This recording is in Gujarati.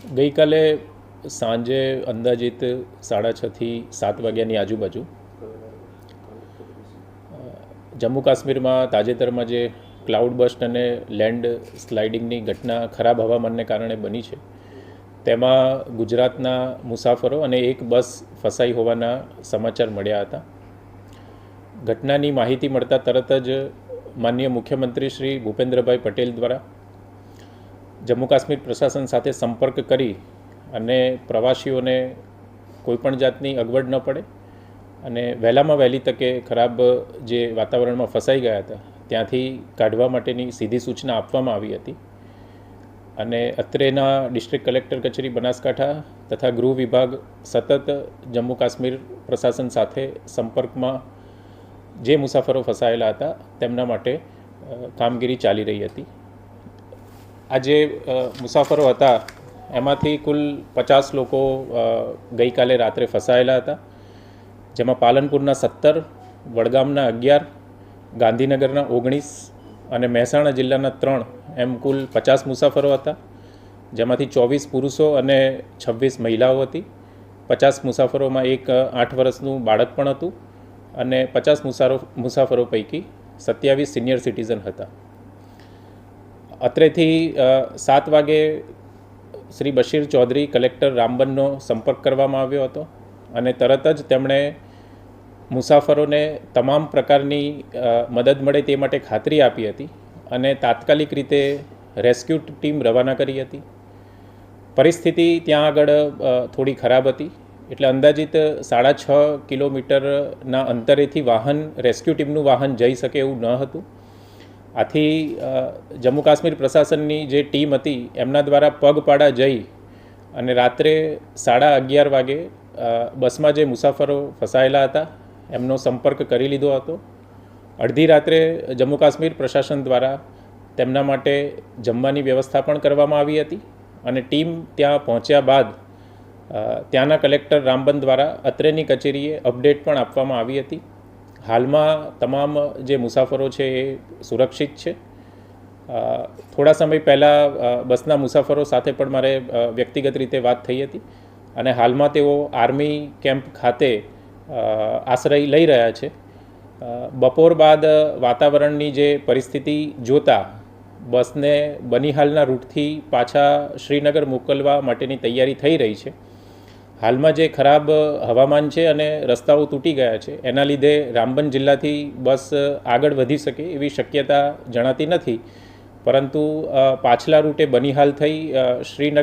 ગઈકાલે સાંજે અંદાજિત 6:30 થી 7 વાગ્યાની આજુબાજુ જમ્મુ કાશ્મીરમાં તાજેતરમાં જે ક્લાઉડ બસ્ટ અને લેન્ડ સ્લાઇડિંગની ઘટના ખરાબ હવામાનને કારણે બની છે તેમાં ગુજરાતના મુસાફરો અને એક બસ ફસાઈ હોવાના સમાચાર મળ્યા હતા. ઘટનાની માહિતી મળતા તરત જ માનનીય મુખ્યમંત્રી શ્રી ભૂપેન્દ્રભાઈ પટેલ દ્વારા જમ્મુ કાશ્મીર પ્રશાસન સાથે સંપર્ક કરી અને પ્રવાસીઓને કોઈપણ જાતની અગવડ ન પડે અને વહેલામાં વહેલી તકે ખરાબ જે વાતાવરણમાં ફસાઈ ગયા હતા ત્યાંથી કાઢવા માટેની સીધી સૂચના આપવામાં આવી હતી. અને અત્રેના ડિસ્ટ્રિક્ટ કલેક્ટર કચેરી બનાસકાંઠા તથા ગૃહ વિભાગ સતત જમ્મુ કાશ્મીર પ્રશાસન સાથે સંપર્કમાં જે મુસાફરો ફસાયેલા હતા તેમના માટે કામગીરી ચાલી રહી હતી. આ જે મુસાફરો હતા એમાંથી કુલ 50 લોકો ગઈકાલે રાત્રે ફસાયેલા હતા, જેમાં પાલનપુરના 17, વડગામના 11, ગાંધીનગરના 19 અને મહેસાણા જિલ્લાના 3 એમ કુલ 50 મુસાફરો હતા, જેમાંથી 24 પુરુષો અને 26 મહિલાઓ હતી. 50 મુસાફરોમાં એક 8 વર્ષનું બાળક પણ હતું અને 50 મુસાફરો પૈકી 27 સિનિયર સિટીઝન હતા. અત્રેથી 7 વાગે શ્રી બશીર ચૌધરી કલેક્ટર રામબનનો સંપર્ક કરવામાં આવ્યો હતો અને તરત જ તેમણે મુસાફરોને તમામ પ્રકારની મદદ મળે તે માટે ખાતરી આપી હતી અને તાત્કાલિક રીતે રેસ્ક્યુ ટીમ રવાના કરી હતી. પરિસ્થિતિ ત્યાં આગળ થોડી ખરાબ હતી એટલે અંદાજિત 6.5 કિલોમીટરના અંતરેથી રેસ્ક્યુ ટીમનું વાહન જઈ શકે એવું ન હતું. આથી જમ્મુ કાશ્મીર પ્રશાસનની જે ટીમ હતી એમના દ્વારા પગપાળા જઈ અને રાત્રે 11:30 વાગે બસમાં જે મુસાફરો ફસાયેલા હતા એમનો સંપર્ક કરી લીધો હતો. અડધી રાત્રે જમ્મુ કાશ્મીર પ્રશાસન દ્વારા તેમના માટે જમવાની વ્યવસ્થા પણ કરવામાં આવી હતી અને ટીમ ત્યાં પહોંચ્યા બાદ ત્યાંના કલેક્ટર રામબન દ્વારા અત્રેની કચેરીએ અપડેટ પણ આપવામાં આવી હતી. હાલમાં તમામ જે મુસાફરો છે એ સુરક્ષિત છે. થોડા સમય પહેલાં બસના મુસાફરો સાથે પણ મારે વ્યક્તિગત રીતે વાત થઈ હતી અને હાલમાં તેઓ આર્મી કેમ્પ ખાતે આશ્રય લઈ રહ્યા છે. બપોર બાદ વાતાવરણની જે પરિસ્થિતિ જોતાં બસને બનિહાલના રૂટથી પાછા શ્રીનગર મોકલવા માટેની તૈયારી થઈ રહી છે. હાલમાં જે ખરાબ હવામાન છે અને રસ્તાઓ તૂટી ગયા છે એના લીધે રામબન જિલ્લાથી બસ આગળ વધી શકે એવી શક્યતા જણાતી નથી, પરંતુ પાછલા રૂટે બનિહાલ થઈ શ્રીનગર